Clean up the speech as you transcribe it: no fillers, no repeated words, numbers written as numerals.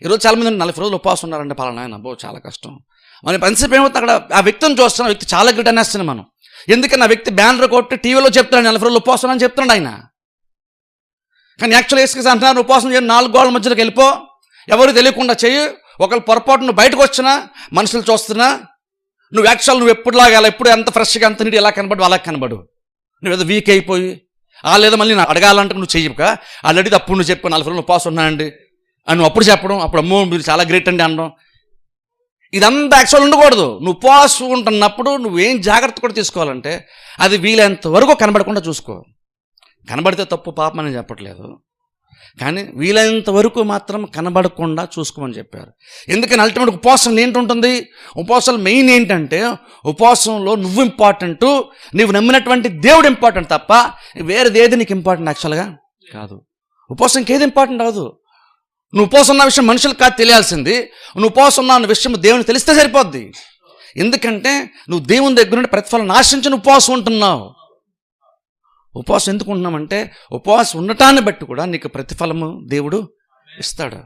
ఈరోజు చాలామంది 40 రోజులు ఉపవాసం ఉన్నారంటే పలానా ఆయన అబ్బో చాలా కష్టం. మన పనిసేపు ఏమవుతుంది, అక్కడ ఆ వ్యక్తిని చూస్తున్నాం, వ్యక్తి చాలా గ్రేట్ అనేస్తున్నాం మనం. ఎందుకని ఆ వ్యక్తి బ్యానర్ కొట్టి టీవీలో చెప్తున్నాడు 40 రోజులు ఉపవాసం అని చెప్తున్నాడు ఆయన. కానీ యాక్చువల్గా వేసుకేసి అంటున్నారు ఉపవాసం చేయండి, 4 గోడల మధ్యలోకి వెళ్ళిపో, ఎవరు తెలియకుండా చెయ్యి, ఒకళ్ళు పొరపాటు నువ్వు బయటకు వచ్చినా మనుషులు చూస్తున్నా నువ్వు యాక్చువల్ నువ్వు ఎప్పుడులాగా ఎప్పుడు ఎంత ఫ్రెష్గా ఎంత నీటి ఎలా కనబడు అలా కనబడు. నువ్వు ఏదో వీక్ అయిపోయి లేదా మళ్ళీ నేను అడగాలంటే నువ్వు చెయ్యక వాళ్ళు అడిగితే అప్పుడు నువ్వు చెప్పు 40 రోజులు ఉపవాసం ఉన్నానండి అని నువ్వు అప్పుడు చెప్పడం, అప్పుడు అమ్మో మీరు చాలా గ్రేట్ అండి అనడం, ఇదంతా యాక్చువల్ ఉండకూడదు. నువ్వు ఉపవాసం ఉంటున్నప్పుడు నువ్వేం జాగ్రత్త కూడా తీసుకోవాలంటే అది వీలైనంత వరకు కనబడకుండా చూసుకో. కనబడితే తప్పు పాపం అని చెప్పట్లేదు, కానీ వీలైనంత వరకు మాత్రం కనబడకుండా చూసుకోమని చెప్పారు. ఎందుకని అల్టిమేట్ ఉపవాసం ఏంటుంటుంది, ఉపవాసాలు మెయిన్ ఏంటంటే ఉపవాసంలో నువ్వు ఇంపార్టెంట్, నువ్వు నమ్మినటువంటి దేవుడు ఇంపార్టెంట్ తప్ప వేరేది ఏది నీకు ఇంపార్టెంట్ యాక్చువల్గా కాదు. ఉపవాసం ఇంకేది ఇంపార్టెంట్ అవ్వదు. నువ్వు ఉపవాసం ఉన్న విషయం మనుషులకు కాదు తెలియాల్సింది, నువ్వు ఉపవాసం ఉన్న అన్న విషయం దేవునికి తెలిస్తే సరిపోద్ది. ఎందుకంటే నువ్వు దేవుని దగ్గర నుండి ప్రతిఫలం ఆశించిన ఉపవాసం ఉంటున్నావు. ఉపవాసం ఎందుకు ఉంటున్నామంటే ఉపవాసం ఉండటాన్ని బట్టి కూడా నీకు ప్రతిఫలము దేవుడు ఇస్తాడు.